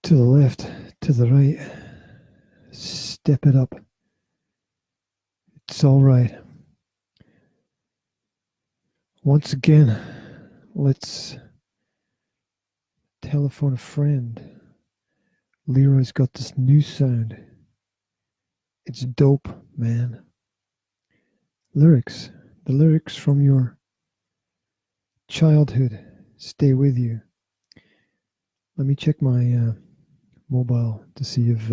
to the left, to the right. Step it up. It's all right. Once again, let's telephone a friend. Leroy's got this new sound. It's dope, man. Lyrics. The lyrics from your childhood stay with you. Let me check my mobile to see if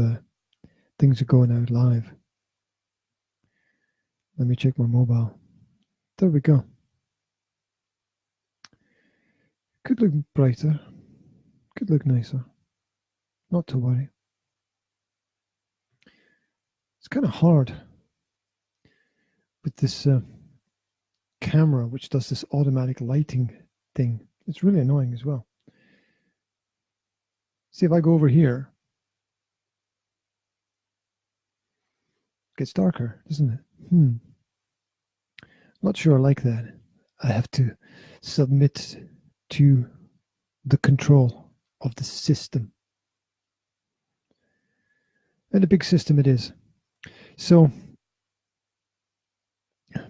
things are going out live. Let me check my mobile. There we go. Could look brighter. Could look nicer. Not to worry. It's kind of hard with this camera, which does this automatic lighting thing. It's really annoying as well. See, if I go over here, it gets darker, doesn't it? Not sure I like that. I have to submit to the control of the system. And a big system it is. So,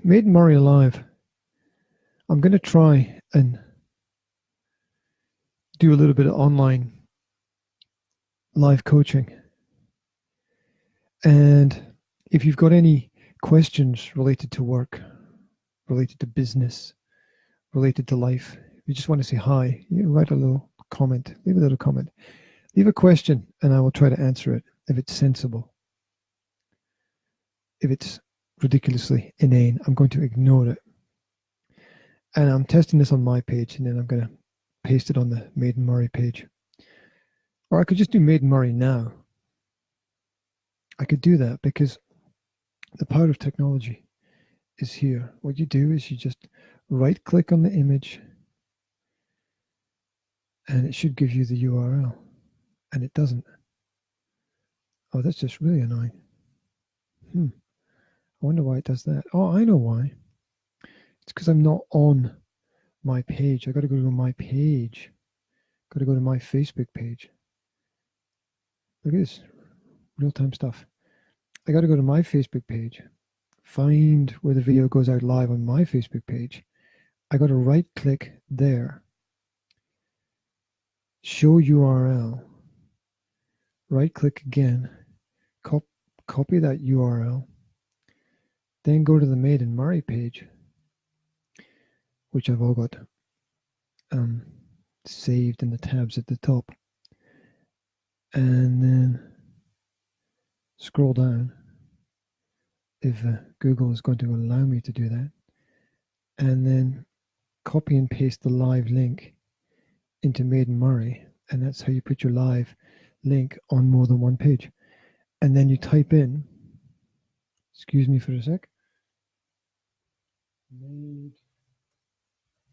Made in Moray Live. I'm going to try and do a little bit of online live coaching. And if you've got any questions related to work, related to business, related to life, if you just want to say hi, you write a little comment, leave a little comment. Leave a question and I will try to answer it if it's sensible. If it's ridiculously inane, I'm going to ignore it. And I'm testing this on my page and then I'm going to paste it on the Made in Moray page. Or I could just do Made in Moray now. I could do that because the power of technology is here. What you do is you just right click on the image and it should give you the URL. And it doesn't. Oh, that's just really annoying. I wonder why it does that. Oh, I know why. It's because I'm not on my page. I got to go to my page. Got to go to my Facebook page. Look at this. Real-time stuff. I got to go to my Facebook page. Find where the video goes out live on my Facebook page. I got to right-click there. Show URL. Right-click again. Copy that URL. Then go to the Made in Moray page, which I've all got saved in the tabs at the top. And then scroll down, if Google is going to allow me to do that. And then copy and paste the live link into Made in Moray. And that's how you put your live link on more than one page. And then you type in, excuse me for a sec, Made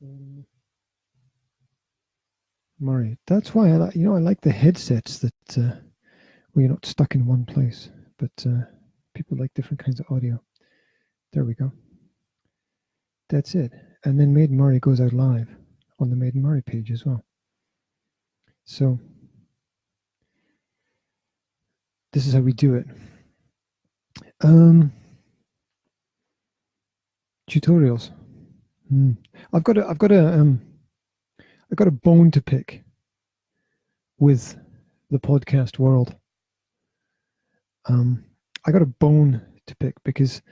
in Moray. That's why I like the headsets that where you're not stuck in one place. But people like different kinds of audio. There we go. That's it. And then Made in Moray goes out live on the Made in Moray page as well. So this is how we do it. Tutorials. I've got a bone to pick with the podcast world. I got a bone to pick because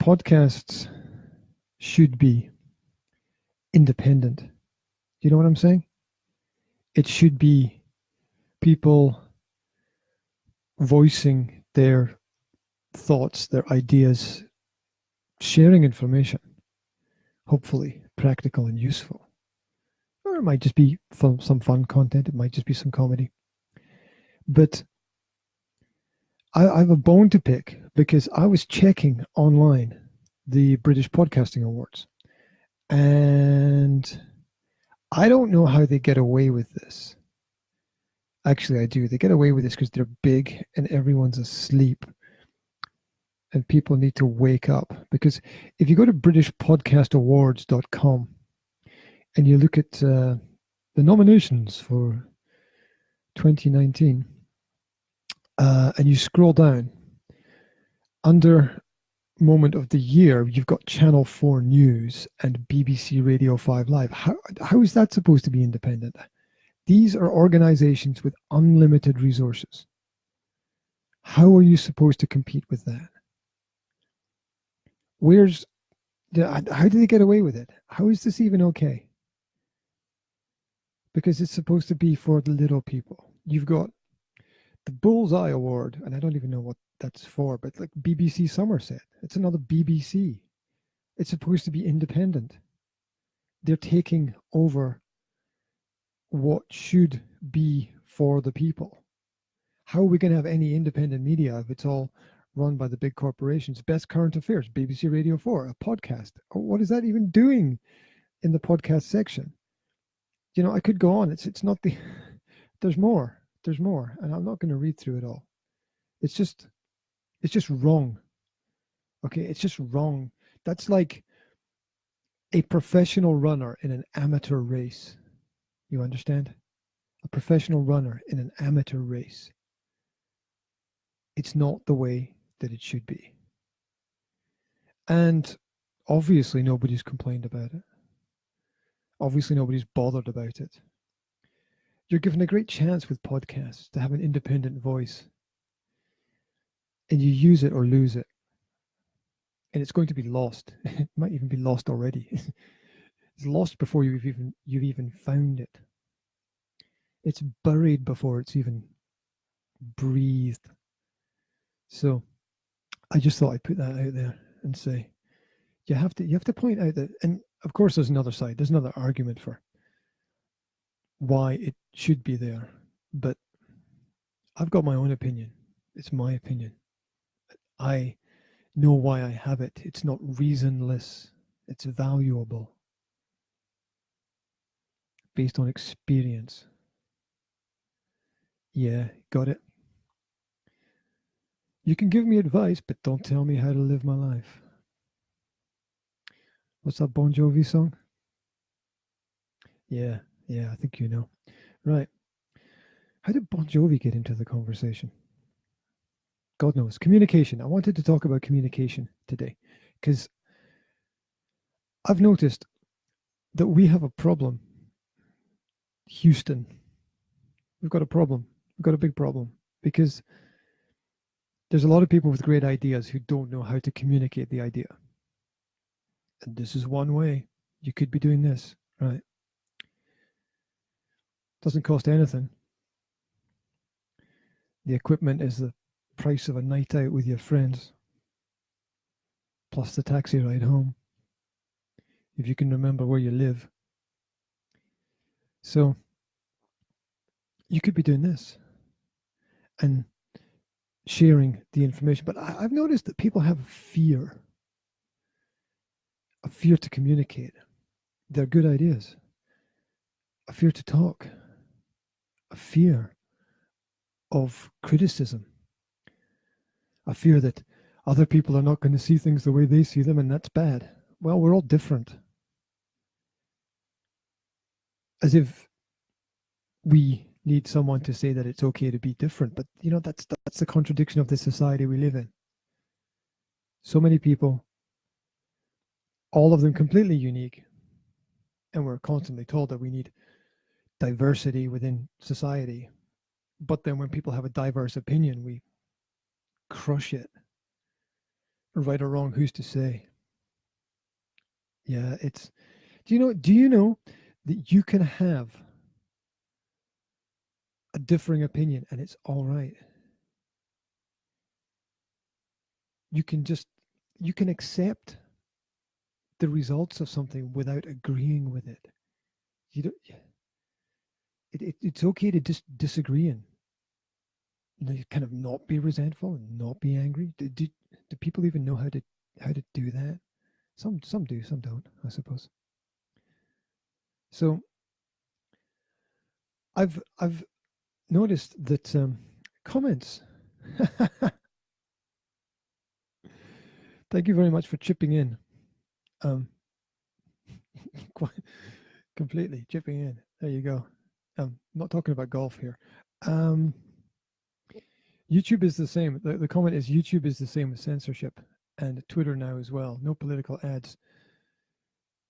podcasts should be independent. Do you know what I'm saying? It should be people voicing their thoughts, their ideas, sharing information, hopefully practical and useful. Or it might just be some fun content. It might just be some comedy. But I have a bone to pick because I was checking online the British Podcasting Awards. And I don't know how they get away with this. Actually, I do. They get away with this because they're big and everyone's asleep. And people need to wake up. Because if you go to BritishPodcastAwards.com and you look at the nominations for 2019, and you scroll down, under moment of the year, you've got Channel 4 News and BBC Radio 5 Live. How is that supposed to be independent? These are organizations with unlimited resources. How are you supposed to compete with that? How do they get away with it? How is this even okay? Because it's supposed to be for the little people. You've got the Bullseye Award, and I don't even know what that's for, but like BBC Somerset, it's another BBC. It's supposed to be independent. They're taking over what should be for the people. How are we going to have any independent media if it's all run by the big corporations? Best Current Affairs, BBC Radio 4, a podcast. What is that even doing in the podcast section? You know, I could go on. It's not the. There's more, and I'm not going to read through it all. It's just wrong. Okay, it's just wrong. That's like a professional runner in an amateur race. You understand? A professional runner in an amateur race. It's not the way that it should be. And obviously nobody's complained about it. Obviously nobody's bothered about it. You're given a great chance with podcasts to have an independent voice. And you use it or lose it. And it's going to be lost. It might even be lost already. It's lost before you've even found it. It's buried before it's even breathed. So I just thought I'd put that out there and say you have to point out that, and of course there's another side, there's another argument for why it should be there, but I've got my own opinion. It's my opinion. I know why I have it. It's not reasonless. It's valuable based on experience. Yeah, got it. You can give me advice, but don't tell me how to live my life. What's that Bon Jovi song? Yeah, I think you know. Right. How did Bon Jovi get into the conversation? God knows. Communication. I wanted to talk about communication today because I've noticed that we have a problem. Houston. We've got a problem. We've got a big problem because there's a lot of people with great ideas who don't know how to communicate the idea. And this is one way. You could be doing this, right? Doesn't cost anything. The equipment is the price of a night out with your friends, plus the taxi ride home, if you can remember where you live. So you could be doing this and sharing the information. But I've noticed that people have a fear to communicate their good ideas, a fear to talk, a fear of criticism, a fear that other people are not going to see things the way they see them, and that's bad. Well, we're all different. As if we need someone to say that it's okay to be different. But, you know, that's the contradiction of the society we live in. So many people, all of them completely unique. And we're constantly told that we need diversity within society. But then when people have a diverse opinion, we crush it. Right or wrong, who's to say? Yeah, it's... Do you know that you can have a differing opinion and it's all right? You can accept the results of something without agreeing with it. It's okay to disagree and kind of not be resentful and not be angry. Do people even know how to do that? Some do, some don't, I suppose. So I've noticed that comments. Thank you very much for chipping in. Completely chipping in. There you go. I'm not talking about golf here. YouTube is the same. The comment is YouTube is the same with censorship, and Twitter now as well. No political ads.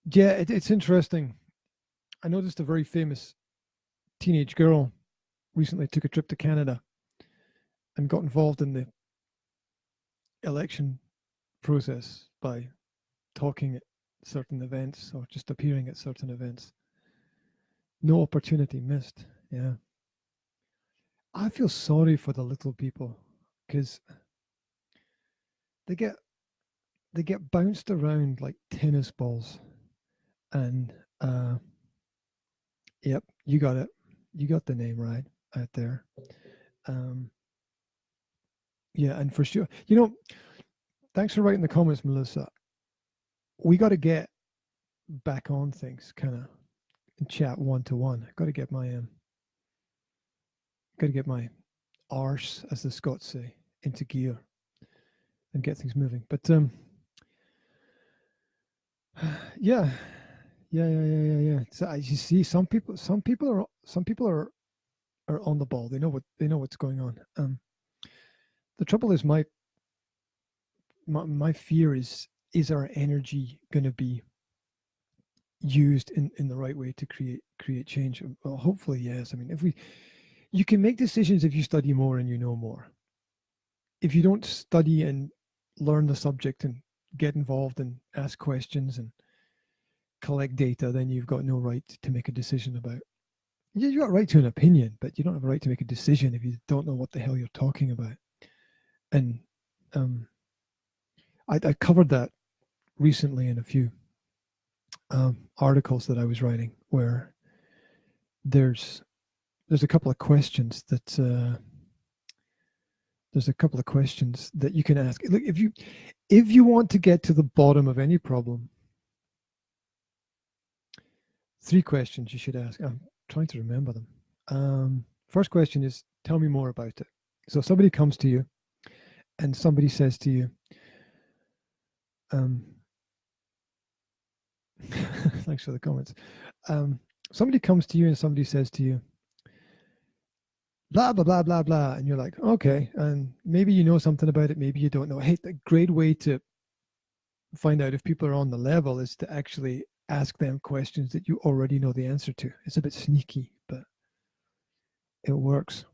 Yeah, it's interesting. I noticed a very famous teenage girl recently took a trip to Canada and got involved in the election process by talking at certain events or just appearing at certain events. No opportunity missed. Yeah. I feel sorry for the little people because they get bounced around like tennis balls. And yep, you got it. You got the name right out there. Yeah, and for sure, thanks for writing the comments, Melissa. We got to get back on things, kind of chat one-to-one. Got to get my arse, as the Scots say, into gear and get things moving. But yeah. So you see, some people are on the ball. They know what's going on. The trouble is my fear is our energy going to be used in the right way to create change? Well, hopefully yes. I mean, you can make decisions if you study more and you know more. If you don't study and learn the subject and get involved and ask questions and collect data, then you've got no right to make a decision about. You've got a right to an opinion, but you don't have a right to make a decision if you don't know what the hell you're talking about. And I covered that recently in a few articles that I was writing, where there's a couple of questions that you can ask. Look, if you want to get to the bottom of any problem, 3 questions you should ask. I'm trying to remember them. First question is, tell me more about it. So somebody comes to you and somebody says to you, thanks for the comments. Somebody comes to you and somebody says to you, blah, blah, blah, blah, blah. And you're like, okay. And maybe you know something about it. Maybe you don't know. Hey, a great way to find out if people are on the level is to actually ask them questions that you already know the answer to. It's a bit sneaky, but it works.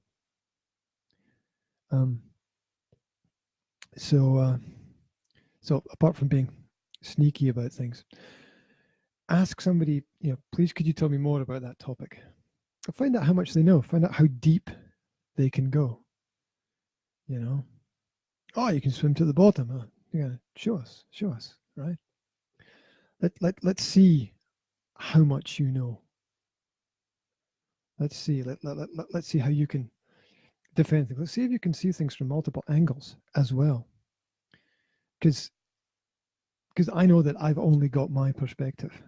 So apart from being sneaky about things, ask somebody, please, could you tell me more about that topic? Find out how much they know. Find out how deep they can go. Oh, you can swim to the bottom. Yeah, show us, right? Let's see how much you know. Let's see. Let's see how you can defend things. Let's see if you can see things from multiple angles as well. Because I know that I've only got my perspective.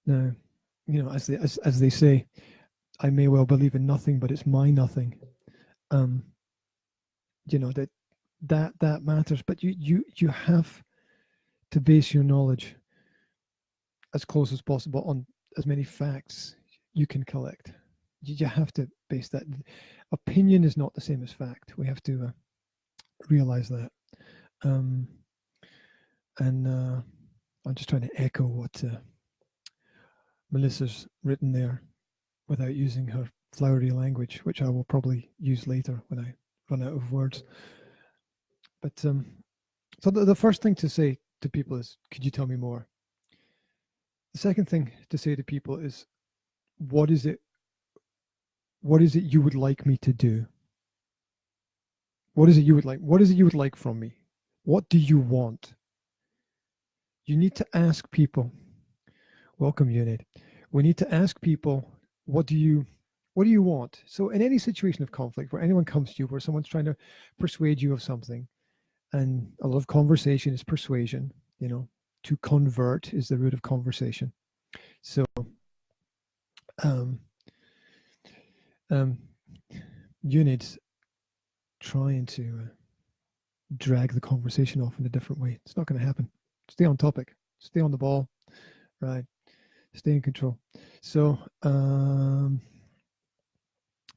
Now, as they say, I may well believe in nothing, but it's my nothing. That matters. But you have to base your knowledge as close as possible on as many facts you can collect. You have to base that. Opinion is not the same as fact. We have to realize that. And I'm just trying to echo what Melissa's written there without using her flowery language, which I will probably use later when I run out of words. But so the first thing to say to people is, could you tell me more? The second thing to say to people is, what is it you would like me to do? What is it you would like from me? What do you want? You need to ask people. Welcome, Unit. We need to ask people, what do you want? So in any situation of conflict where anyone comes to you, where someone's trying to persuade you of something, and a lot of conversation is persuasion, to convert is the root of conversation. So Unit's trying to drag the conversation off in a different way. It's not going to happen. Stay on topic. Stay on the ball. Right. Stay in control. So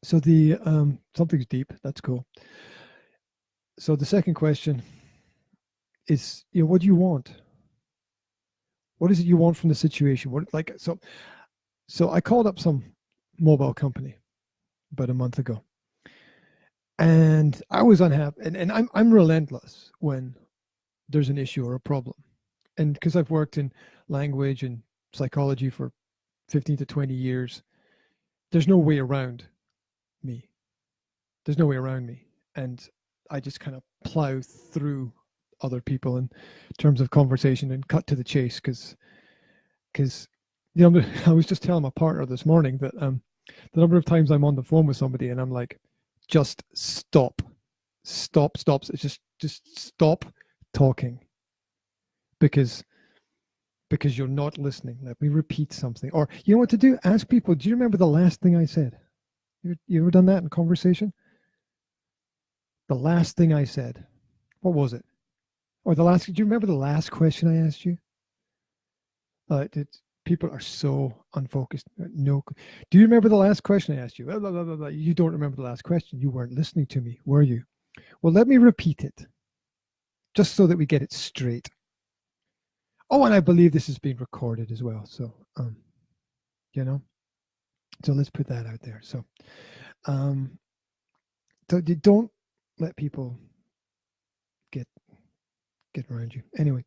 So the something's deep. That's cool. So the second question is, what do you want? What is it you want from the situation? So I called up some mobile company about a month ago, and I was unhappy. And I'm relentless when there's an issue or a problem, and because I've worked in language and psychology for 15 to 20 years, there's no way around me. There's no way around me, and I just kind of plow through other people in terms of conversation and cut to the chase because I was just telling my partner this morning that the number of times I'm on the phone with somebody and I'm like, just stop. It's just stop talking because you're not listening. Let me repeat something. Or you know what to do? Ask people, do you remember the last thing I said? You ever done that in conversation? The last thing I said. What was it? Or do you remember the last question I asked you? People are so unfocused. No. Do you remember the last question I asked you? Blah, blah, blah, blah. You don't remember the last question. You weren't listening to me, were you? Well, let me repeat it, just so that we get it straight. Oh, and I believe this is being recorded as well. So, so let's put that out there. So, don't let people get around you. Anyway,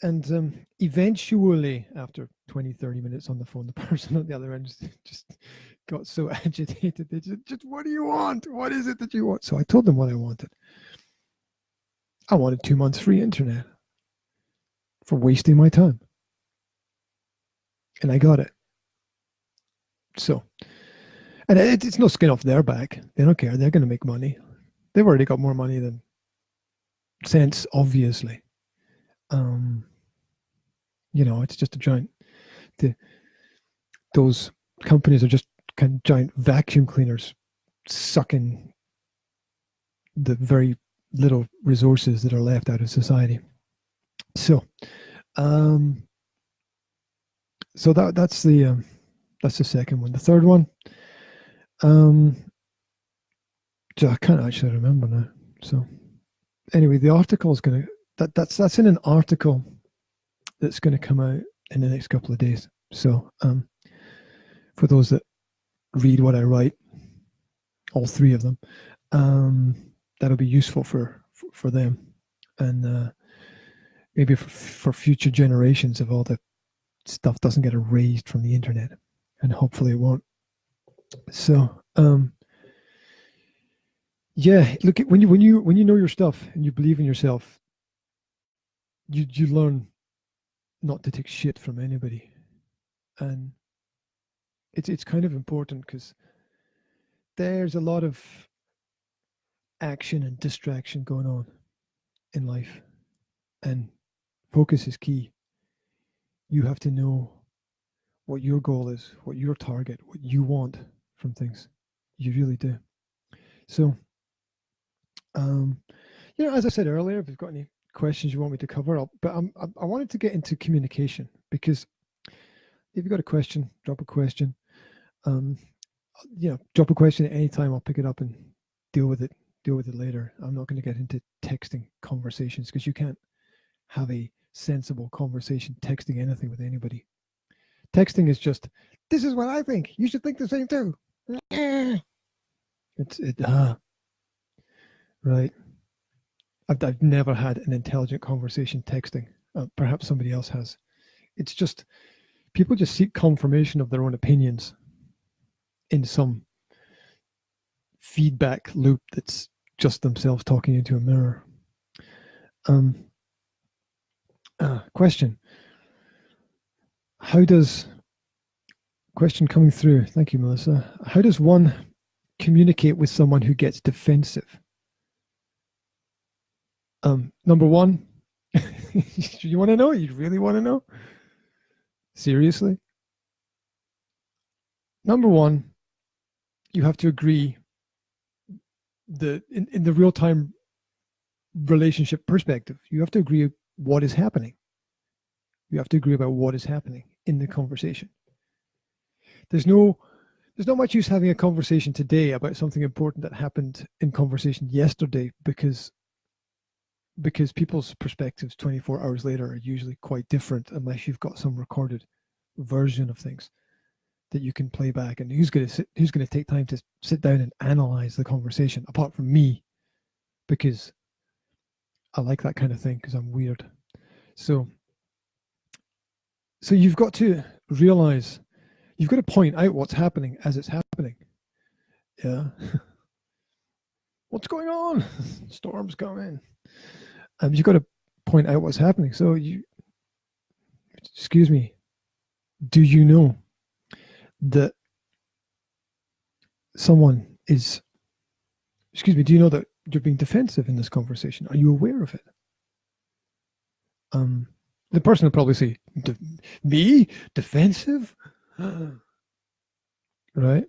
and eventually, after 20, 30 minutes on the phone, the person on the other end just got so agitated. They just, what do you want? What is it that you want? So I told them what I wanted. I wanted 2 months free internet for wasting my time. And I got it. So, and it's no skin off their back. They don't care. They're going to make money. They've already got more money than sense, obviously. It's just a giant. Those companies are just kind of giant vacuum cleaners, sucking the very little resources that are left out of society. So, so that's the second one. The third one, I can't actually remember now. So, anyway, the article is going to that's in an article that's going to come out in the next couple of days. So, for those that read what I write, all three of them, that'll be useful for them, and maybe for future generations if all the stuff doesn't get erased from the internet, and hopefully it won't. So, yeah, look, when you know your stuff and you believe in yourself, you learn not to take shit from anybody, and it's kind of important because there's a lot of action and distraction going on in life, and focus is key. You have to know what your goal is, what your target, what you want from things. You really do. So, as I said earlier, if you've got any questions you want me to cover, I wanted to get into communication, because if you've got a question, drop a question. Drop a question at any time. I'll pick it up and deal with it later. I'm not going to get into texting conversations, because you can't have a sensible conversation texting anything with anybody. Texting is just, this is what I think. You should think the same too. Right. I've never had an intelligent conversation texting. Perhaps somebody else has. It's just, people just seek confirmation of their own opinions in some feedback loop that's just themselves talking into a mirror. Question. Question coming through. Thank you, Melissa. How does one communicate with someone who gets defensive? Number one, you want to know? You really want to know? Seriously? Number one, you have to agree in the real-time relationship perspective, you have to agree what is happening. You have to agree about what is happening in the conversation. There's no there's not much use having a conversation today about something important that happened in conversation yesterday, because people's perspectives 24 hours later are usually quite different, unless you've got some recorded version of things that you can play back. And who's going to take time to sit down and analyze the conversation, apart from me, because I like that kind of thing, because I'm weird. So you've got to realize, you've got to point out what's happening as it's happening. Yeah. What's going on? Storm's coming. You've got to point out what's happening. So excuse me, do you know that someone is, do you know that you're being defensive in this conversation? Are you aware of it? The person will probably say, me? Defensive? Right?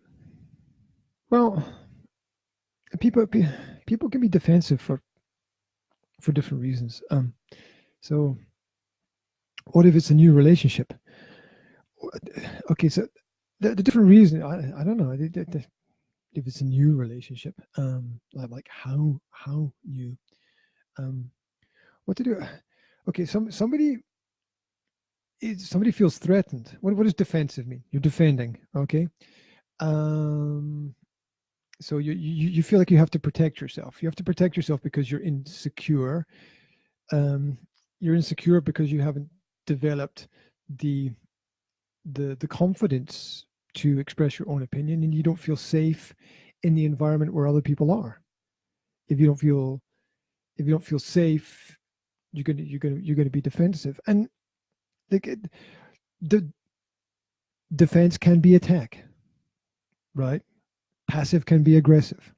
Well, people can be defensive for different reasons. So what if it's a new relationship? Okay, so the different reason, I don't know if it's a new relationship, like how new, what to do. Okay, somebody feels threatened. What does defensive mean? You're defending, okay? So you feel like you have to protect yourself. You have to protect yourself because you're insecure. You're insecure because you haven't developed the confidence to express your own opinion, and you don't feel safe in the environment where other people are. If you don't feel safe, you're gonna be defensive, and the defense can be attack, right? Passive can be aggressive.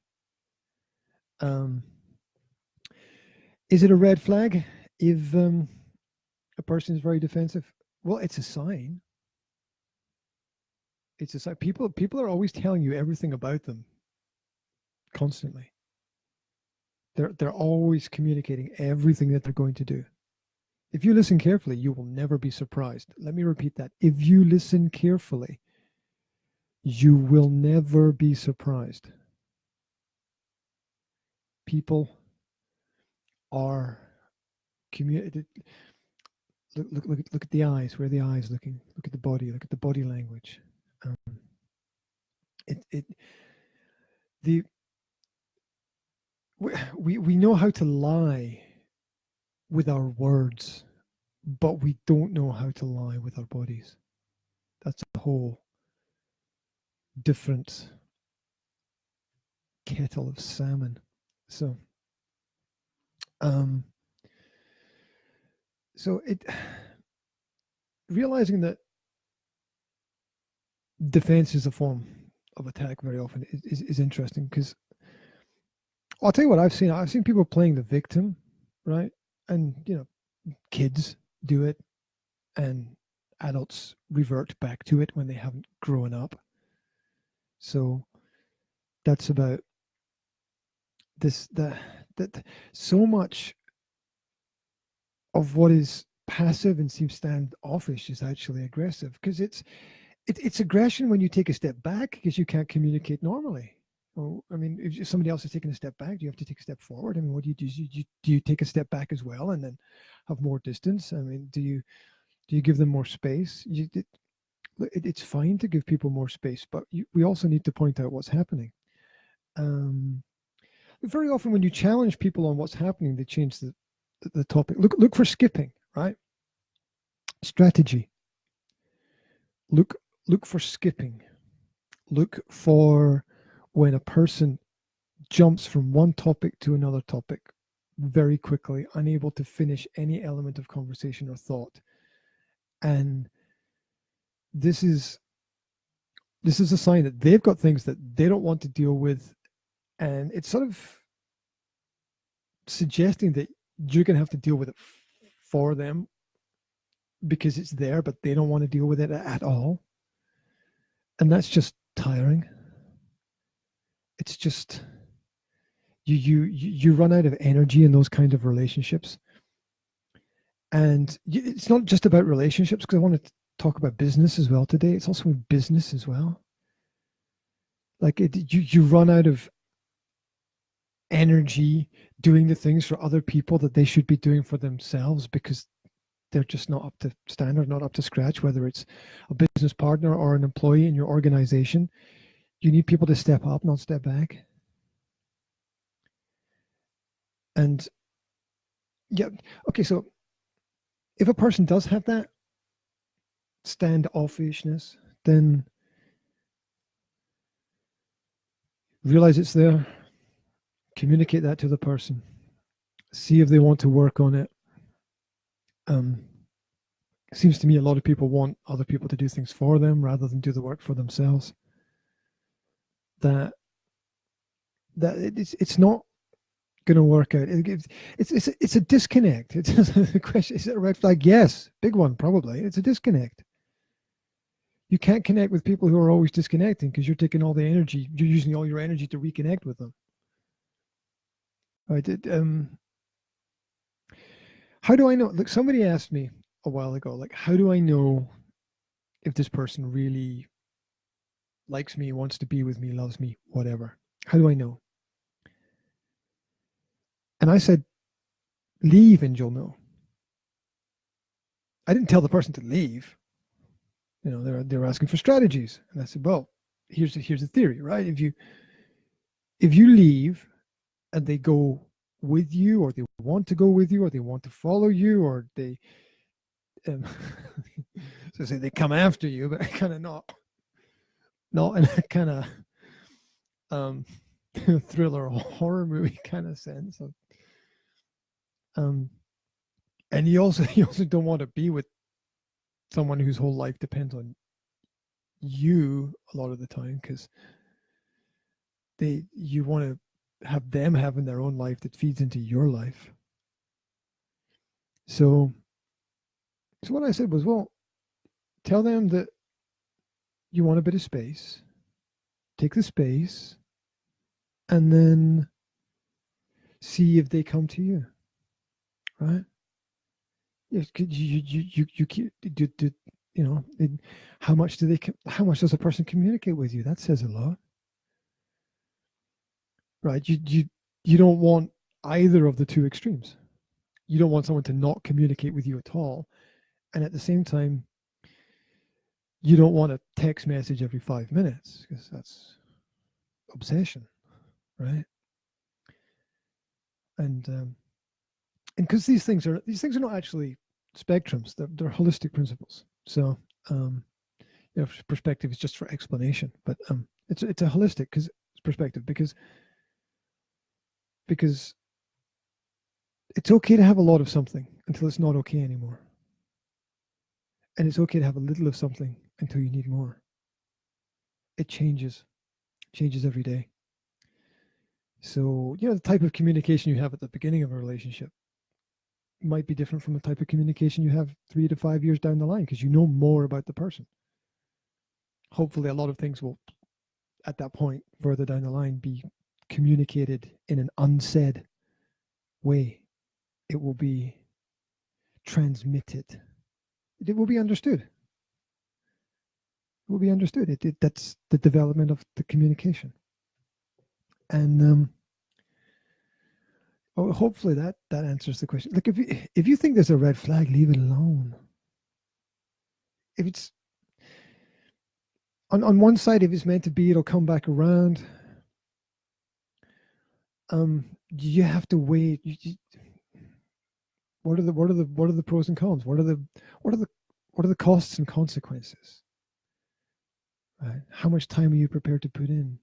Is it a red flag if a person is very defensive? Well, it's a sign. It's a sign. People are always telling you everything about them constantly. They're always communicating everything that they're going to do. If you listen carefully, you will never be surprised. Let me repeat that. If you listen carefully, you will never be surprised. People are communicating. Look at the eyes. Where are the eyes looking? Look at the body. Look at the body language. We know how to lie with our words, but we don't know how to lie with our bodies. That's a whole different kettle of salmon. So realizing that defense is a form of attack very often is interesting, because I'll tell you what I've seen. I've seen people playing the victim, right? And kids do it, and adults revert back to it when they haven't grown up. So that's about that so much of what is passive and seems standoffish is actually aggressive, because it's aggression when you take a step back because you can't communicate normally. Well, I mean, if somebody else is taking a step back, do you have to take a step forward? I mean, what do you do? Do you take a step back as well and then have more distance? I mean, do you give them more space? It's fine to give people more space, but we also need to point out what's happening. Very often when you challenge people on what's happening, they change the topic. Look for skipping, right? Strategy. Look for skipping. Look for when a person jumps from one topic to another topic very quickly, unable to finish any element of conversation or thought. And this is a sign that they've got things that they don't want to deal with, and it's sort of suggesting that you're going to have to deal with it for them because it's there, but they don't want to deal with it at all. And that's just tiring. It's just you run out of energy in those kind of relationships. And it's not just about relationships, because I want to talk about business as well today. It's also business as well. Like you run out of energy doing the things for other people that they should be doing for themselves because they're just not up to standard, not up to scratch, whether it's a business partner or an employee in your organization. You need people to step up, not step back. And yeah, okay, so if a person does have that standoffishness, then realize it's there, communicate that to the person, see if they want to work on it. It seems to me a lot of people want other people to do things for them rather than do the work for themselves. That it's not going to work out. It's a disconnect. It's a question. Is it a red flag? Yes, big one probably. It's a disconnect. You can't connect with people who are always disconnecting because you're taking all the energy. You're using all your energy to reconnect with them. Right? How do I know? Look, somebody asked me a while ago, like, how do I know if this person really likes me, wants to be with me, loves me, whatever? How do I know? And I said, leave and you'll know. I didn't tell the person to leave. You know, they're asking for strategies, and I said, well, here's the theory, right? If you leave and they go with you, or they want to go with you, or they want to follow you, or they so say they come after you, but kind of not in a kind of thriller or horror movie kind of sense. And you also don't want to be with someone whose whole life depends on you a lot of the time, because you want to have them having their own life that feeds into your life. So what I said was, well, tell them that you want a bit of space, take the space, and then see if they come to you, right? You know, how much does a person communicate with you? That says a lot, right? You don't want either of the two extremes. You don't want someone to not communicate with you at all, and at the same time, you don't want a text message every 5 minutes, because that's obsession, right? And because these things are not actually spectrums; they're holistic principles. So, perspective is just for explanation, but it's a holistic perspective, because it's okay to have a lot of something until it's not okay anymore, and it's okay to have a little of something until you need more. It changes every day. So, the type of communication you have at the beginning of a relationship might be different from the type of communication you have 3 to 5 years down the line, because you know more about the person. Hopefully, a lot of things will, at that point, further down the line, be communicated in an unsaid way. It will be transmitted. It will be understood. It will be understood. That's the development of the communication. And hopefully that answers the question. Like, if you think there's a red flag, leave it alone. If it's on one side, if it's meant to be, it'll come back around. You have to wait. What are the pros and cons? What are the costs and consequences? Right? How much time are you prepared to put in?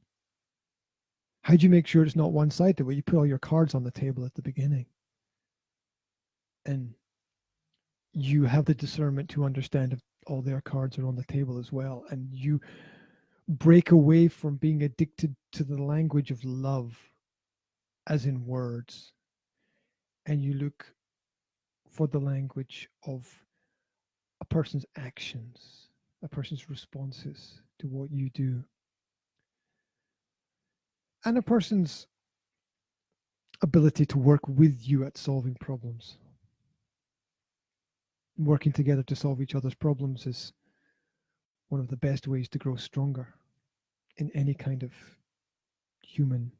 How do you make sure it's not one-sided, where you put all your cards on the table at the beginning, and you have the discernment to understand if all their cards are on the table as well, and you break away from being addicted to the language of love, as in words, and you look for the language of a person's actions, a person's responses to what you do, and a person's ability to work with you at solving problems. Working together to solve each other's problems is one of the best ways to grow stronger. in any kind of human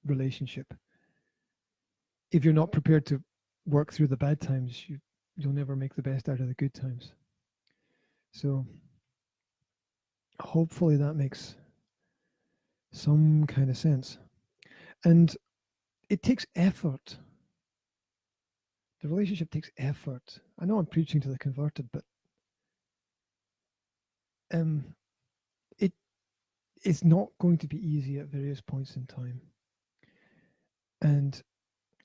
relationship. If you're not prepared to work through the bad times, you'll never make the best out of the good times. So hopefully that makes some kind of sense. And it takes effort. The relationship takes effort. I know I'm preaching to the converted, but it's not going to be easy at various points in time. And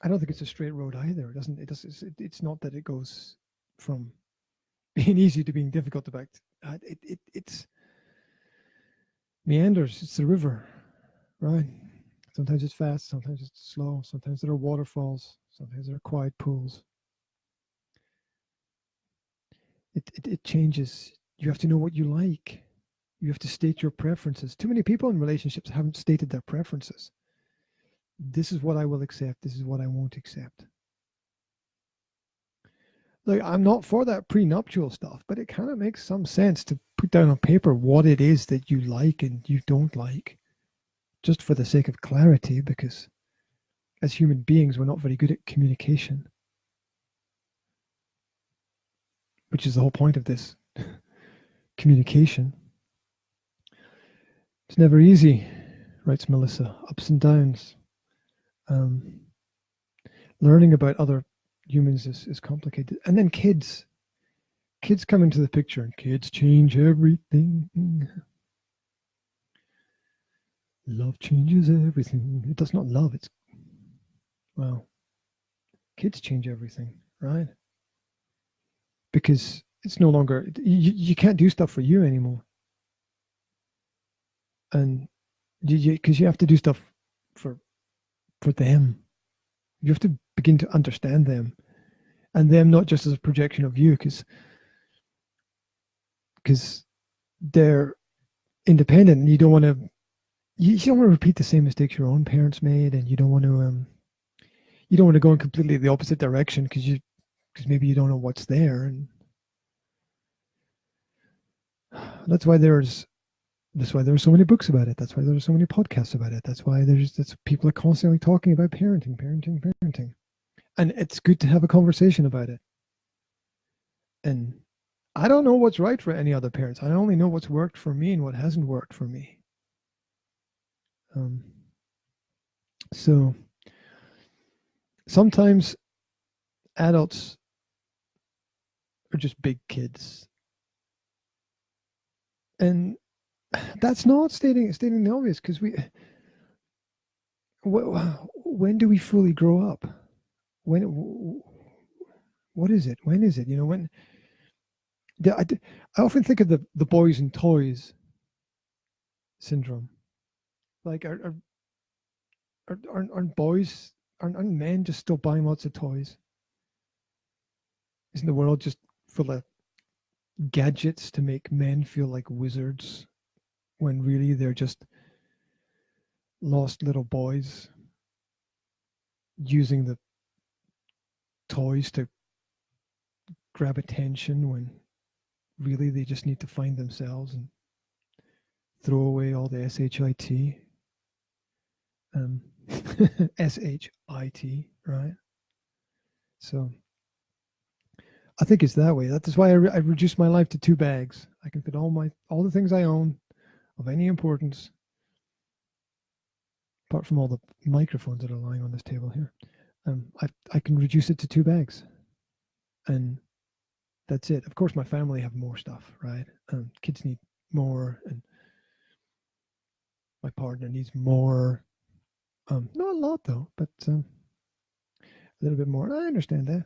I don't think it's a straight road either. It's not that it goes from being easy to being difficult to back. It's meanders. It's the river, right? Sometimes it's fast, sometimes it's slow, sometimes there are waterfalls, sometimes there are quiet pools. It changes. You have to know what you like. You have to state your preferences. Too many people in relationships haven't stated their preferences. This is what I will accept. This is what I won't accept. Like, I'm not for that prenuptial stuff, but it kind of makes some sense to put down on paper what it is that you like and you don't like, just for the sake of clarity, because as human beings, we're not very good at communication, which is the whole point of this. Communication. It's never easy, writes Melissa. Ups and downs. Learning about other humans is complicated. And then kids come into the picture, and kids change everything. Love changes everything. It does not love. Well, kids change everything, right? Because it's no longer, you can't do stuff for you anymore. And because you have to do stuff for them. You have to begin to understand them, and them not just as a projection of you, because they're independent, and you don't want to repeat the same mistakes your own parents made, and you don't want to go in completely the opposite direction because maybe you don't know what's there. And that's why there are so many books about it. That's why there are so many podcasts about it. That's why people are constantly talking about parenting. And it's good to have a conversation about it. And I don't know what's right for any other parents. I only know what's worked for me and what hasn't worked for me. So sometimes adults are just big kids. And that's not stating the obvious, because when do we fully grow up? What is it? When is it? When I often think of the boys and toys syndrome. Like, aren't men just still buying lots of toys? Isn't the world just full of gadgets to make men feel like wizards, when really they're just lost little boys using the toys to grab attention, when really they just need to find themselves and throw away all the SHIT. SHIT, right? So I think it's that way. That is why I reduced my life to 2 bags. I can fit all the things I own of any importance, apart from all the microphones that are lying on this table here. I can reduce it to 2 bags, and that's it. Of course, my family have more stuff, right? Kids need more, and my partner needs more. Not a lot though, but a little bit more. And I understand that.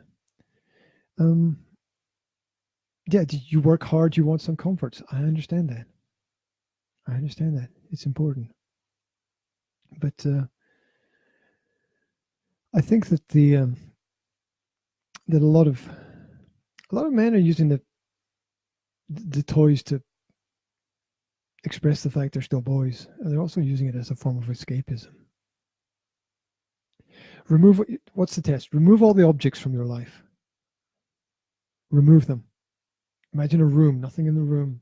Yeah, you work hard, you want some comforts. I understand that. It's important. But I think that that a lot of men are using the toys to express the fact they're still boys. And they're also using it as a form of escapism. What's the test? Remove all the objects from your life. Remove them. Imagine a room, nothing in the room.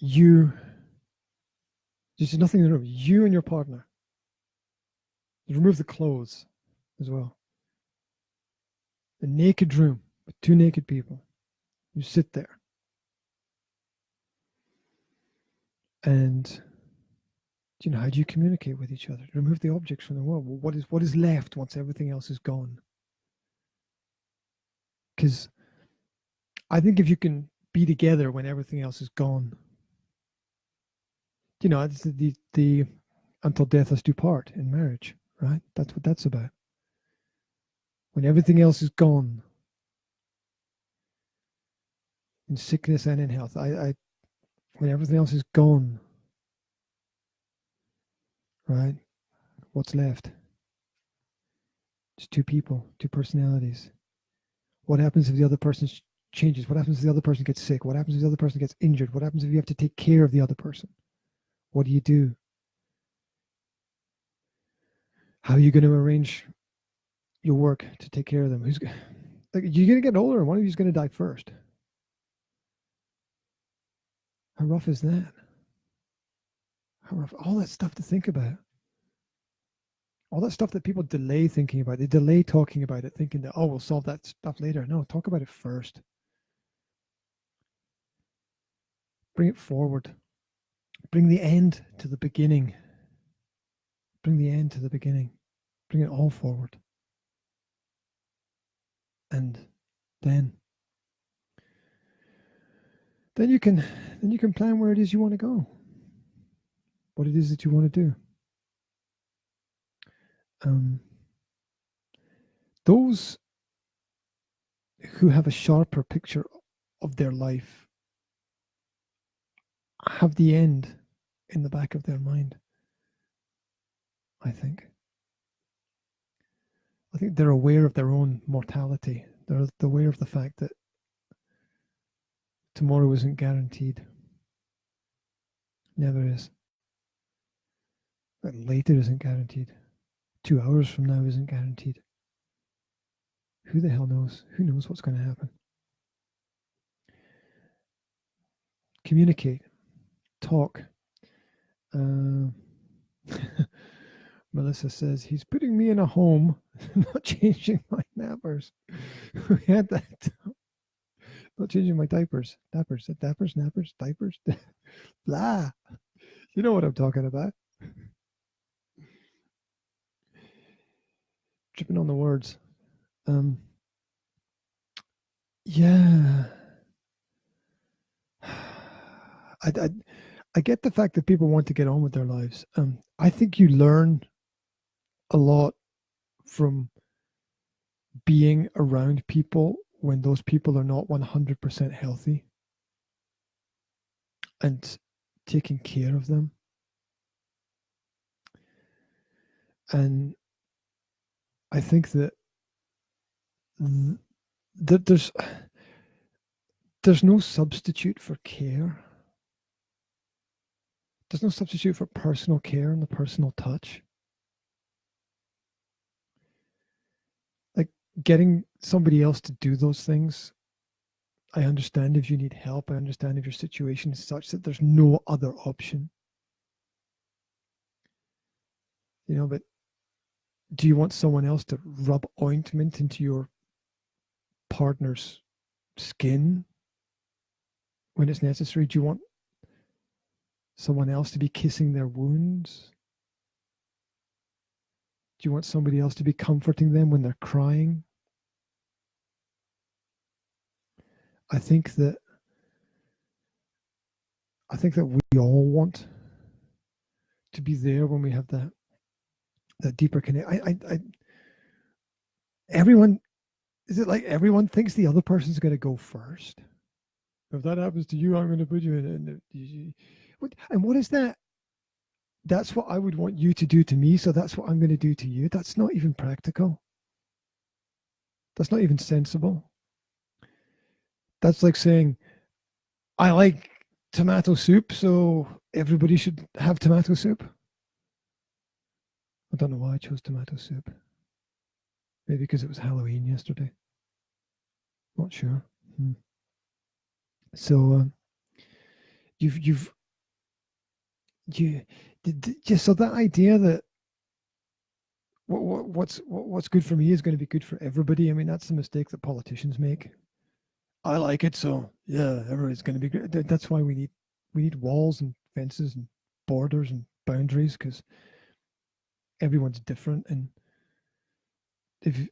there's nothing in the room. You and your partner. Remove the clothes as well. A naked room with two naked people. You sit there. And how do you communicate with each other? Remove the objects from the world. Well, what is left once everything else is gone? Because I think if you can be together when everything else is gone, it's the until death us do part in marriage, right? That's what that's about. When everything else is gone, in sickness and in health, when everything else is gone, right? What's left? It's two people, two personalities. What happens if the other person changes? What happens if the other person gets sick? What happens if the other person gets injured? What happens if you have to take care of the other person? What do you do? How are you going to arrange your work to take care of them? You're going to get older, and one of you is going to die first. How rough is that? How rough? All that stuff to think about. All that stuff that people delay thinking about. They delay talking about it, thinking that, we'll solve that stuff later. No, talk about it first. Bring it forward. Bring the end to the beginning. Bring the end to the beginning. Bring it all forward. And then you can plan where it is you want to go. What it is that you want to do. Those who have a sharper picture of their life have the end in the back of their mind, I think. I think they're aware of their own mortality. They're aware of the fact that tomorrow isn't guaranteed. Never is. But later isn't guaranteed. 2 hours from now isn't guaranteed. Who the hell knows? Who knows what's going to happen? Communicate. Talk. Melissa says, he's putting me in a home, not changing my nappers. We had that. Not changing my diapers. Nappers, nappers, diapers. Blah. You know what I'm talking about. Tripping on the words. Yeah. I get the fact that people want to get on with their lives. I think you learn a lot from being around people when those people are not 100% healthy and taking care of them. And I think that there's no substitute for care. There's no substitute for personal care and the personal touch. Like getting somebody else to do those things. I understand if you need help. I understand if your situation is such that there's no other option. But do you want someone else to rub ointment into your partner's skin when it's necessary? Do you want someone else to be kissing their wounds? Do you want somebody else to be comforting them when they're crying? I think that we all want to be there when we have that deeper connect. Everyone, is it like everyone thinks the other person's going to go first? If that happens to you, I'm going to put you in. And what is that? That's what I would want you to do to me, so that's what I'm going to do to you. That's not even practical. That's not even sensible. That's like saying, I like tomato soup, so everybody should have tomato soup. I don't know why I chose tomato soup. Maybe because it was Halloween yesterday. Not sure. So So that idea that what's good for me is going to be good for everybody. I mean, that's the mistake that politicians make. I like it, so yeah, everybody's going to be good. That's why we need walls and fences and borders and boundaries, because everyone's different. And if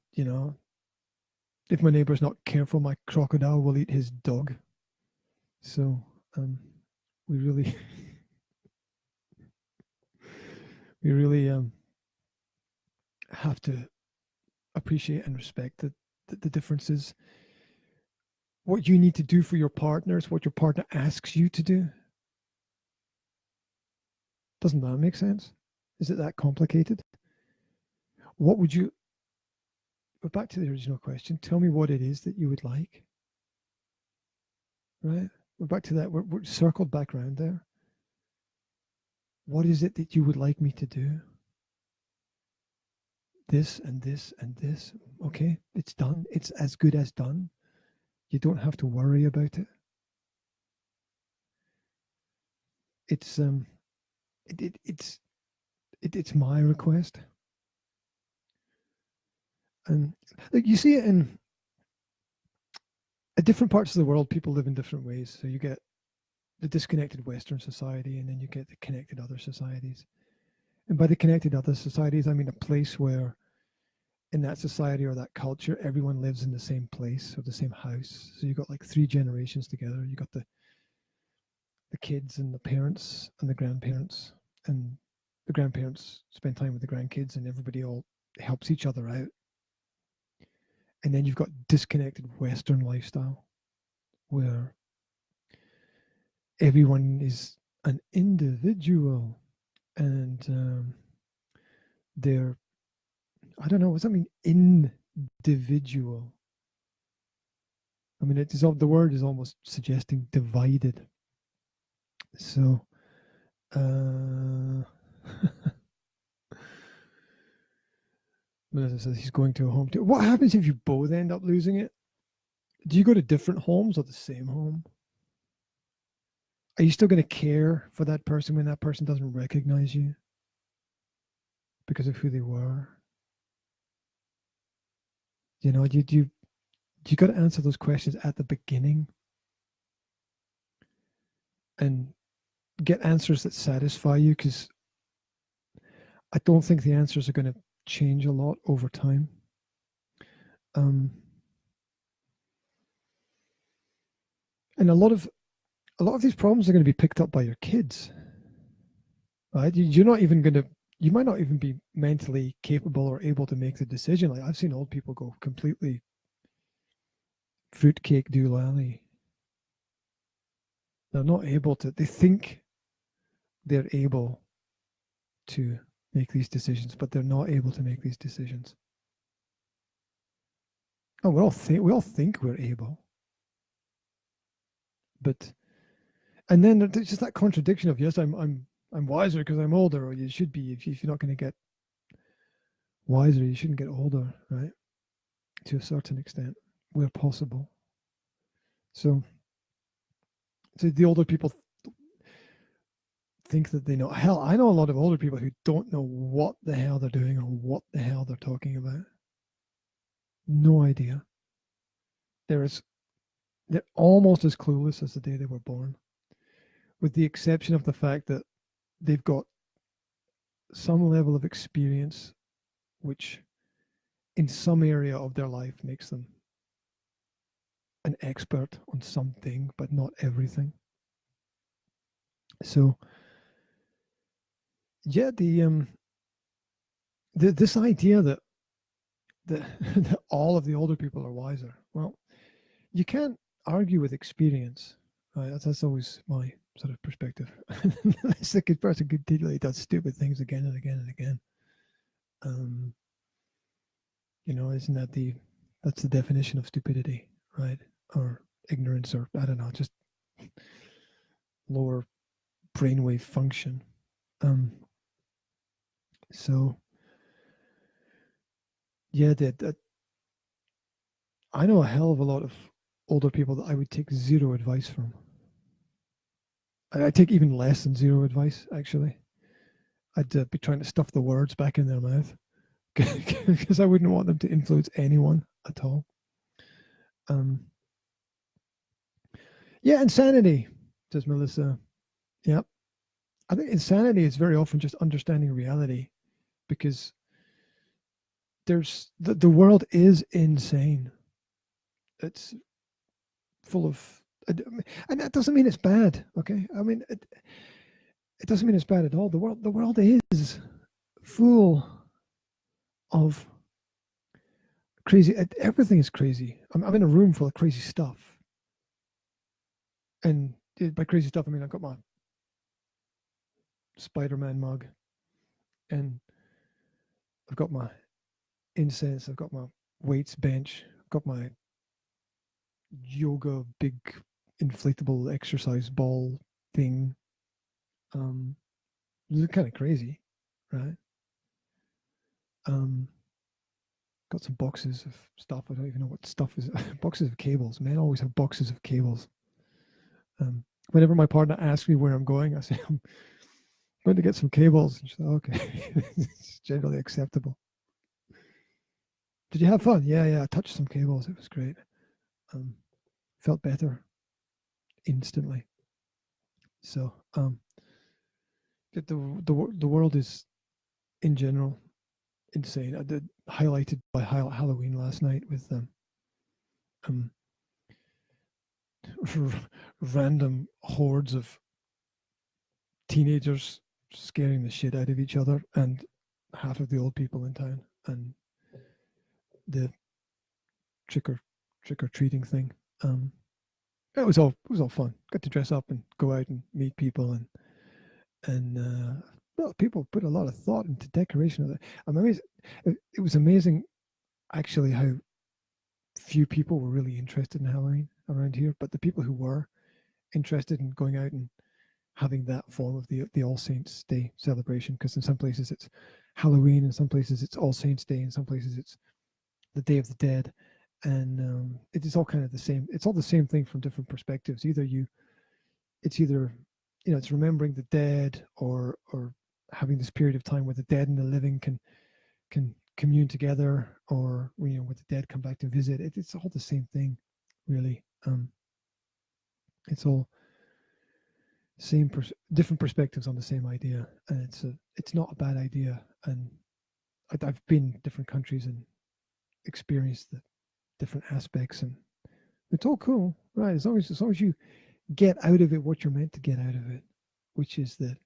if my neighbor's not careful, my crocodile will eat his dog. So we really we really have to appreciate and respect the differences. What you need to do for your partner is what your partner asks you to do. Doesn't that make sense? Is it that complicated? What would you, but back to the original question, tell me what it is that you would like. Right? We're back to that. We're circled back around there. What is it that you would like me to do? This and this and this. Okay, it's done. It's as good as done. You don't have to worry about it. It's it's my request. And like, you see it in different parts of the world. People live in different ways. So you get the disconnected Western society, and then you get the connected other societies. And by the connected other societies, I mean a place where in that society or that culture, everyone lives in the same place or the same house. So you've got like 3 generations together. You got the kids and the parents and the grandparents, and the grandparents spend time with the grandkids, and everybody all helps each other out. And then you've got disconnected Western lifestyle where everyone is an individual, and they're, I don't know, what does that mean? Individual. I mean, it is, the word is almost suggesting divided. So, Melissa says he's going to a home. What happens if you both end up losing it? Do you go to different homes or the same home? Are you still going to care for that person when that person doesn't recognize you because of who they were? You got to answer those questions at the beginning and get answers that satisfy you, because I don't think the answers are going to change a lot over time. And a lot of these problems are going to be picked up by your kids, right? You're not even going to, you might not even be mentally capable or able to make the decision. Like, I've seen old people go completely fruitcake doolally. They're not able to, they think they're able to make these decisions, but they're not able to make these decisions. Oh, we all think we're able, but, and then there's just that contradiction of, yes, I'm wiser because I'm older, or you should be. If you're not going to get wiser, you shouldn't get older, right? To a certain extent, where possible. So the older people think that they know. Hell, I know a lot of older people who don't know what the hell they're doing or what the hell they're talking about. No idea. They're almost as clueless as the day they were born, with the exception of the fact that they've got some level of experience, which in some area of their life makes them an expert on something, but not everything. So, yeah, this idea that that all of the older people are wiser. Well, you can't argue with experience. Right? That's always my sort of perspective. Unless the person continually does stupid things again and again and again. Isn't that's the definition of stupidity, right? Or ignorance, or I don't know, just lower brainwave function. So yeah, that I know a hell of a lot of older people that I would take zero advice from. I take even less than zero advice, actually. I'd be trying to stuff the words back in their mouth because I wouldn't want them to influence anyone at all. Yeah, insanity, says Melissa. Yeah. I think insanity is very often just understanding reality, because there's the world is insane. It's full of, and that doesn't mean it's bad. Okay, I mean it doesn't mean it's bad at all. The world is full of crazy. Everything is crazy. I'm in a room full of crazy stuff, and by crazy stuff I mean I've got my Spider-Man mug, and I've got my incense, I've got my weights bench, I've got my yoga big inflatable exercise ball thing. This is kind of crazy, right? Got some boxes of stuff. I don't even know what stuff is. Boxes of cables. Men always have boxes of cables. Whenever my partner asks me where I'm going, I say I'm going to get some cables. And she's like, okay. It's generally acceptable. Did you have fun? Yeah. I touched some cables. It was great. Felt better instantly. So the world is in general insane. I did highlighted by Halloween last night with random hordes of teenagers scaring the shit out of each other and half of the old people in town, and the trick or treating thing. It was all fun. Got to dress up and go out and meet people, and well, people put a lot of thought into decoration of it. I'm amazed. It was amazing, actually, how few people were really interested in Halloween around here. But the people who were interested in going out and having that form of the All Saints Day celebration, because in some places it's Halloween, in some places it's All Saints Day, in some places it's the Day of the Dead, and it is all kind of the same. It's all the same thing from different perspectives. It's either it's remembering the dead, or having this period of time where the dead and the living can commune together, or where the dead come back to visit. It's all the same thing, really. It's all same different perspectives on the same idea, and it's not a bad idea. And I've been in different countries and experienced the different aspects, and it's all cool, right? As long as you get out of it what you're meant to get out of it, which is that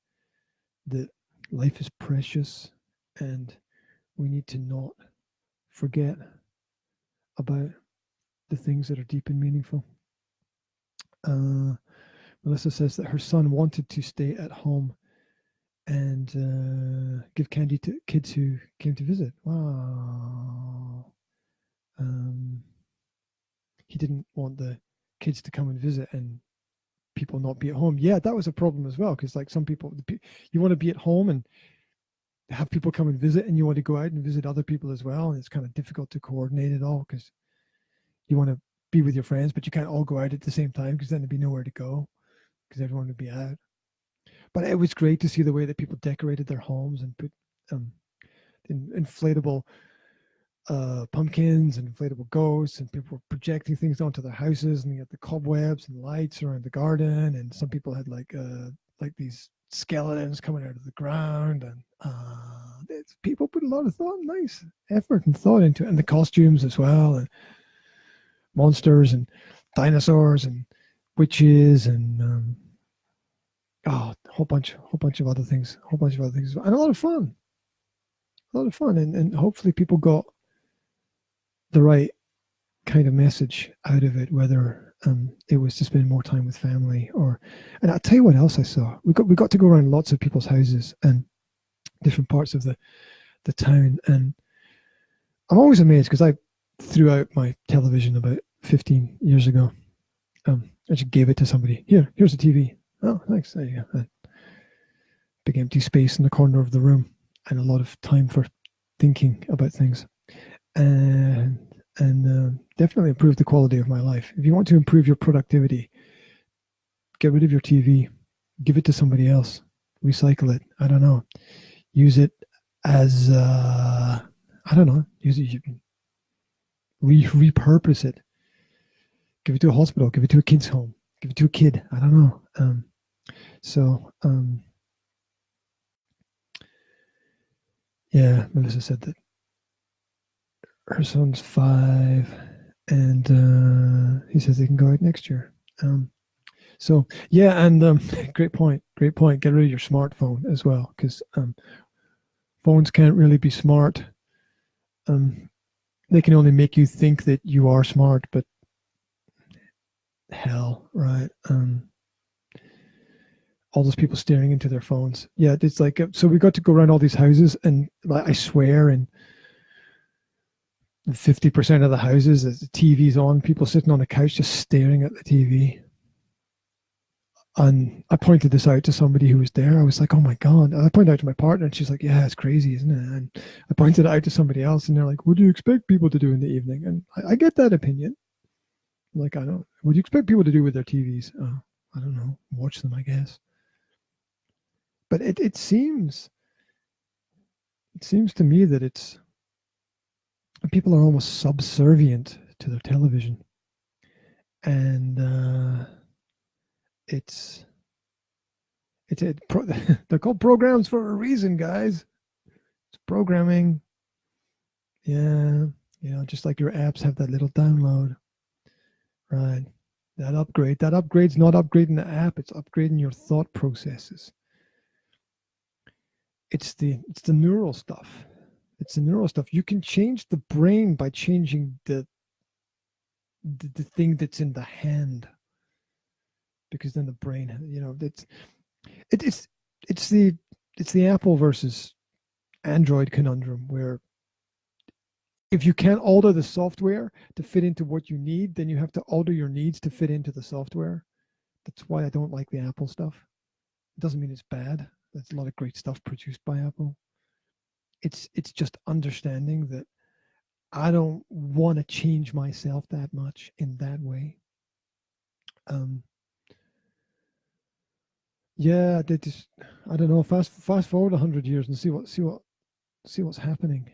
life is precious, and we need to not forget about the things that are deep and meaningful. Melissa says that her son wanted to stay at home and give candy to kids who came to visit. Wow. He didn't want the kids to come and visit and people not be at home. Yeah, that was a problem as well, because like some people, you want to be at home and have people come and visit, and you want to go out and visit other people as well, and it's kind of difficult to coordinate it all, because you want to be with your friends, but you can't all go out at the same time, because then there'd be nowhere to go, because everyone would be out. But it was great to see the way that people decorated their homes and put inflatable pumpkins and inflatable ghosts, and people were projecting things onto their houses, and you had the cobwebs and lights around the garden, and some people had like these skeletons coming out of the ground, and people put a lot of thought, nice effort and thought into it, and the costumes as well, and monsters and dinosaurs and witches, and a whole bunch of other things, and a lot of fun, and hopefully people got the right kind of message out of it, whether it was to spend more time with family, and I'll tell you what else I saw. We got to go around lots of people's houses and different parts of the town, and I'm always amazed, because I threw out my television about 15 years ago. I just gave it to somebody. Here's a TV. Oh, thanks. There you go. Big empty space in the corner of the room, and a lot of time for thinking about things, and definitely improved the quality of my life. If you want to improve your productivity, get rid of your TV, Give it to somebody else. Recycle it. I don't know. Use it as I don't know. Use it. You can repurpose it. Give it to a hospital. Give it to a kid's home. Give it to a kid. I don't know. Yeah, Melissa said that her son's 5, and he says they can go out next year. So yeah, and great point. Great point. Get rid of your smartphone as well, because phones can't really be smart. They can only make you think that you are smart, but hell, right? All those people staring into their phones. Yeah, it's like, so we got to go around all these houses, and I swear, and 50% of the houses, the TV's on, people sitting on the couch just staring at the TV. And I pointed this out to somebody who was there. I was like, oh my God. And I pointed out to my partner, and she's like, yeah, it's crazy, isn't it? And I pointed it out to somebody else, and they're like, what do you expect people to do in the evening? And I get that opinion. Like, I don't, what do you expect people to do with their TVs? I don't know, watch them, I guess. But it seems to me that it's, people are almost subservient to their television. And they're called programs for a reason, guys. It's programming. Yeah, just like your apps have that little download, right? That upgrade's not upgrading the app, it's upgrading your thought processes. It's the neural stuff. It's the neural stuff. You can change the brain by changing the thing that's in the hand, because then the brain, it's the Apple versus Android conundrum, where if you can't alter the software to fit into what you need, then you have to alter your needs to fit into the software. That's why I don't like the Apple stuff. It doesn't mean it's bad. There's a lot of great stuff produced by Apple. It's just understanding that I don't want to change myself that much in that way. Yeah, they just, I don't know. Fast forward 100 years and see what's happening.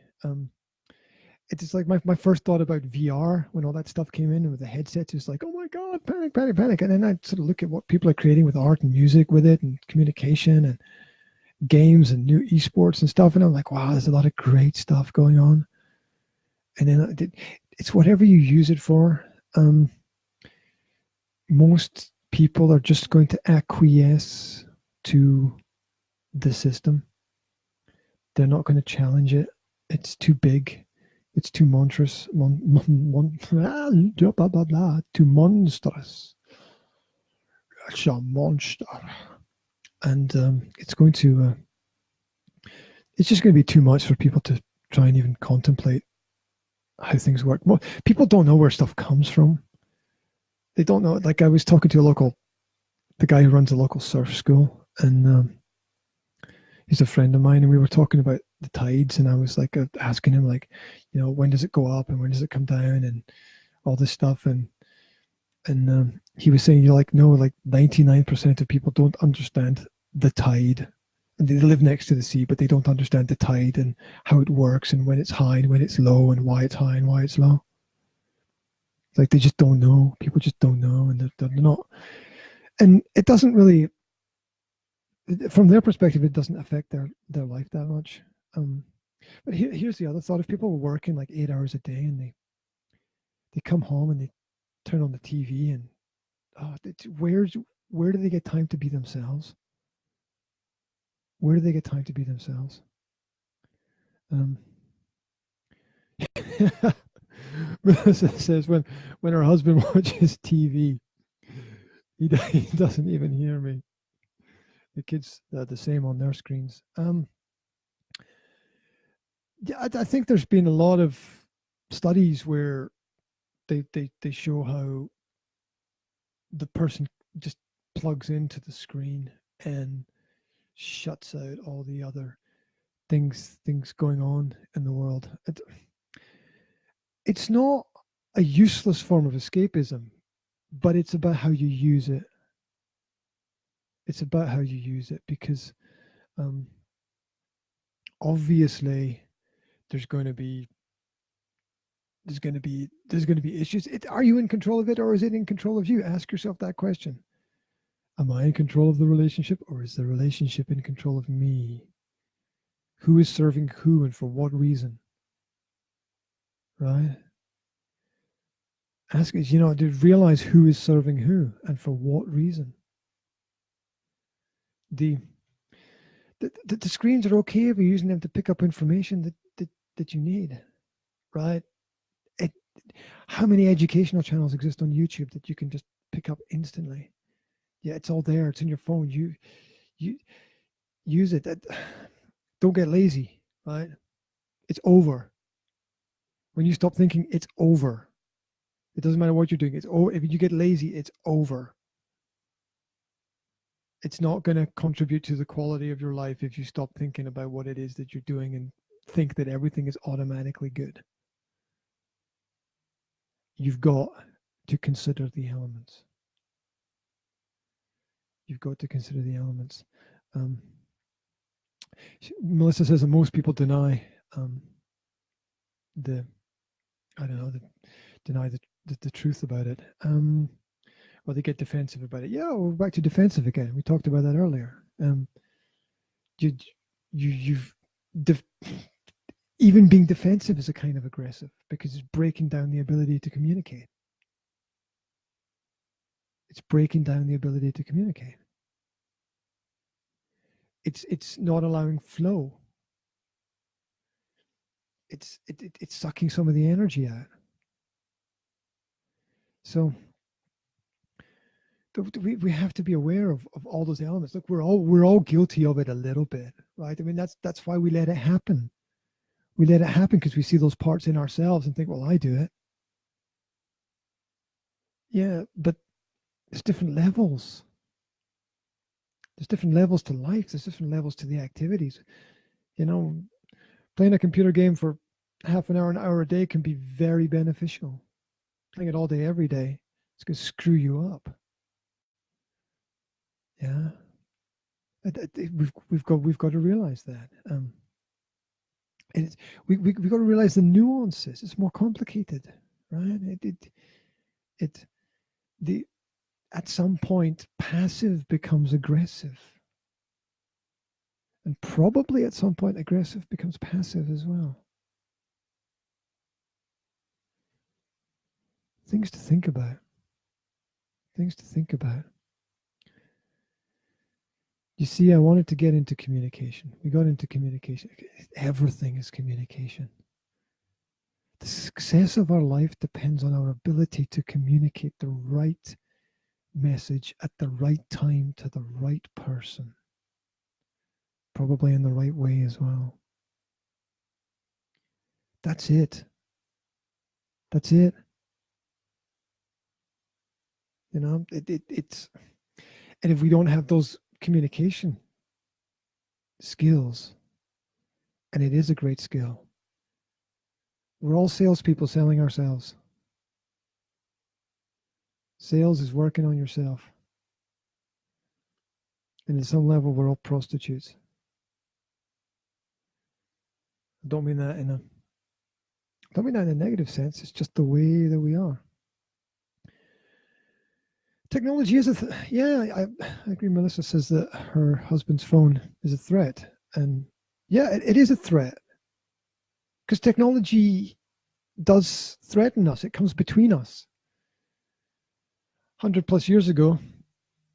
It's like my first thought about VR when all that stuff came in and with the headsets, it was like, oh my God, panic. And then I sort of look at what people are creating with art and music with it, and communication and games and new esports and stuff. And I'm like, wow, there's a lot of great stuff going on. And then it's whatever you use it for. Most people are just going to acquiesce to the system. They're not going to challenge it. It's too big. It's too monstrous. Too monstrous. It's a monster. And it's going to, it's just going to be too much for people to try and even contemplate how things work. Well, people don't know where stuff comes from. They don't know. Like, I was talking to the guy who runs a local surf school, and he's a friend of mine, and we were talking about the tides, and I was like asking him, like, when does it go up and when does it come down and all this stuff, and he was saying, no, like 99% of people don't understand the tide, and they live next to the sea, but they don't understand the tide and how it works and when it's high and when it's low and why it's high and why it's low. Like, they just don't know. People just don't know, and they're not. And it doesn't really, from their perspective, it doesn't affect their life that much. But here's the other thought: if people were working like 8 hours a day and they come home and they turn on the TV, and where do they get time to be themselves? Where do they get time to be themselves? Melissa says when her husband watches TV, he doesn't even hear me. The kids are the same on their screens. Yeah, I think there's been a lot of studies where they show how the person just plugs into the screen and shuts out all the other things going on in the world. It's not a useless form of escapism, but it's about how you use it. It's about how you use it, because obviously there's going to be issues. Are you in control of it, or is it in control of you? Ask yourself that question. Am I in control of the relationship, or is the relationship in control of me? Who is serving who and for what reason? Right? Ask is, to realize who is serving who and for what reason. The screens are okay if you're using them to pick up information that you need, right? How many educational channels exist on YouTube that you can just pick up instantly? Yeah, it's all there. It's in your phone. You use it. Don't get lazy, right? It's over. When you stop thinking, it's over. It doesn't matter what you're doing. It's over. If you get lazy, it's over. It's not going to contribute to the quality of your life if you stop thinking about what it is that you're doing and think that everything is automatically good. You've got to consider the elements. You've got to consider the elements. Melissa says that most people deny the truth about it. Or they get defensive about it. Yeah, we're back to defensive again. We talked about that earlier. Even being defensive is a kind of aggressive, because it's breaking down the ability to communicate. It's breaking down the ability to communicate. It's not allowing flow. It's sucking some of the energy out. So we have to be aware of all those elements. Look, we're all guilty of it a little bit, right? I mean, that's why we let it happen. We let it happen because we see those parts in ourselves and think, well, I do it. Yeah, but there's different levels. There's different levels to life. There's different levels to the activities. Playing a computer game for half an hour a day can be very beneficial. Playing it all day, every day, it's going to screw you up. Yeah, we've got to realize that. We've got to realize the nuances. It's more complicated, right? At some point, passive becomes aggressive, and probably at some point, aggressive becomes passive as well. Things to think about. You see, I wanted to get into communication. We got into communication. Everything is communication. The success of our life depends on our ability to communicate the right message at the right time to the right person. Probably in the right way as well. That's it. It's, and if we don't have those communication skills, and it is a great skill, we're all salespeople selling ourselves. Sales is working on yourself. And at some level, we're all prostitutes. I don't mean that in a negative sense. It's just the way that we are. Technology is I agree. Melissa says that her husband's phone is a threat. And yeah, it is a threat. Because technology does threaten us. It comes between us. 100 plus years ago,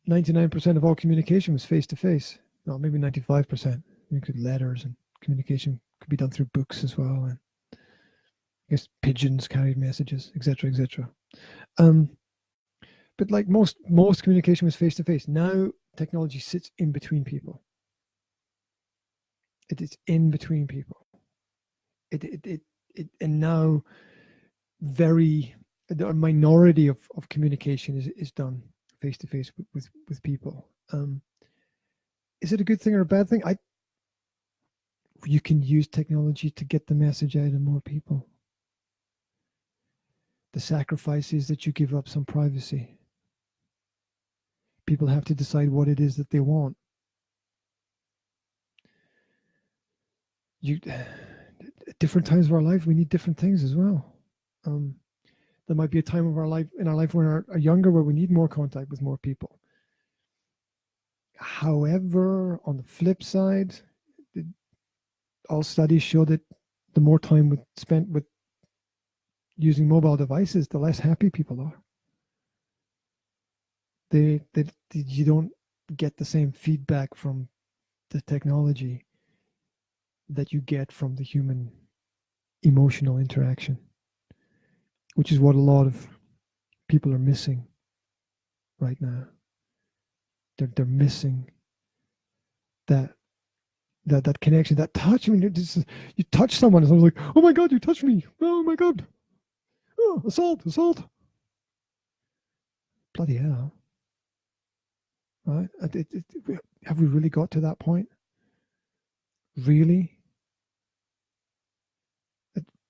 99% of all communication was face-to-face. Well, maybe 95%. You could letters, and communication could be done through books as well. And I guess pigeons carried messages, etc., etc. But like most communication was face-to-face. Now technology sits in between people. It is in between people. And now a minority of communication is done face-to-face with people. Is it a good thing or a bad thing? You can use technology to get the message out to more people. The sacrifice is that you give up some privacy. People have to decide what it is that they want. At different times of our life, we need different things as well. There might be a time of our life when we're younger where we need more contact with more people. However, on the flip side, all studies show that the more time spent with using mobile devices, the less happy people are. You don't get the same feedback from the technology that you get from the human emotional interaction, which is what a lot of people are missing right now. They're missing that connection, that touch. I mean, you touch someone, and someone's like, "Oh my God, you touched me! Oh my God! Oh, assault! Bloody hell!" Right? Have we really got to that point? Really?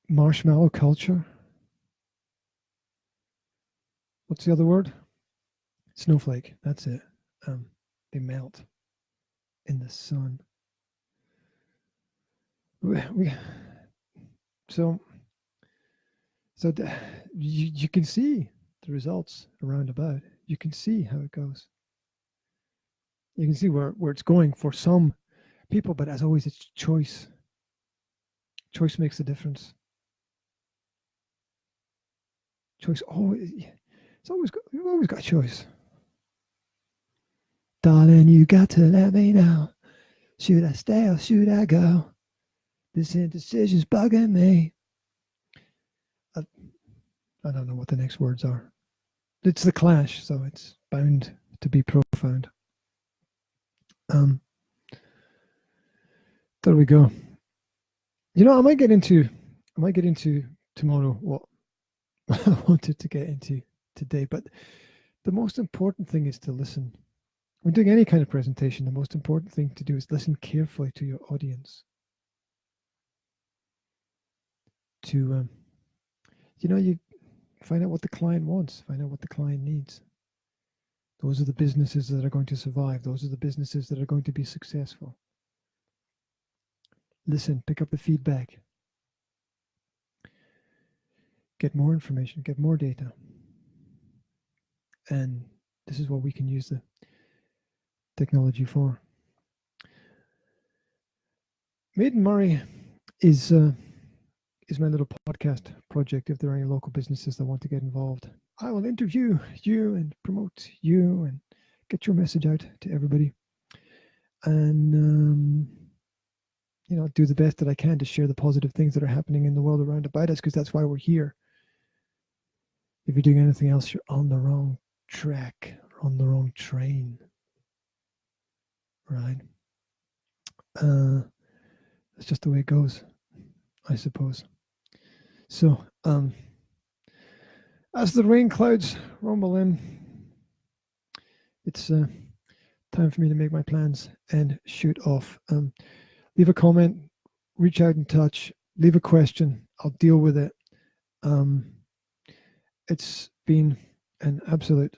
Marshmallow culture? What's the other word? Snowflake. That's it. They melt in the sun. You can see the results around about. You can see how it goes. You can see where it's going for some people, but as always, it's choice. Choice makes a difference. Choice always. You've always got a choice. Darling, you got to let me know. Should I stay or should I go? This indecision's bugging me. I don't know what the next words are. It's the Clash, so it's bound to be profound. There we go. You know, I might get into tomorrow what I wanted to get into today, but the most important thing is to listen. When doing any kind of presentation, the most important thing to do is listen carefully to your audience. To you find out what the client wants, find out what the client needs. Those are the businesses that are going to survive. Those are the businesses that are going to be successful. Listen, pick up the feedback. Get more information, get more data. And this is what we can use the technology for. Made in Moray is my little podcast project. If there are any local businesses that want to get involved, I will interview you and promote you and get your message out to everybody. And do the best that I can to share the positive things that are happening in the world around about us, because that's why we're here. If you're doing anything else, you're on the wrong track or on the wrong train. Right? That's just the way it goes, I suppose. So, as the rain clouds rumble in, it's time for me to make my plans and shoot off. Leave a comment, reach out in touch, leave a question. I'll deal with it. It's been an absolute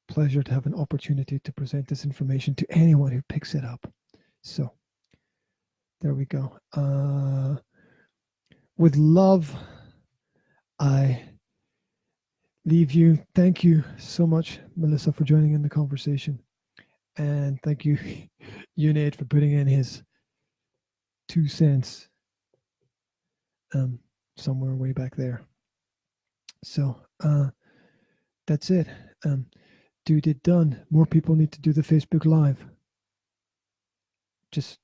pleasure to have an opportunity to present this information to anyone who picks it up. So, there we go. With love, I leave you. Thank you so much, Melissa, for joining in the conversation. And thank you, Unade, for putting in his 2 cents somewhere way back there. So that's it. Dude, it done. More people need to do the Facebook Live. Just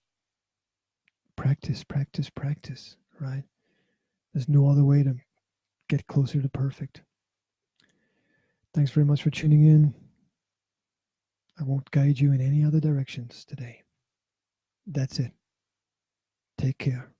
practice, right? There's no other way to get closer to perfect. Thanks very much for tuning in. I won't guide you in any other directions today. That's it. Take care.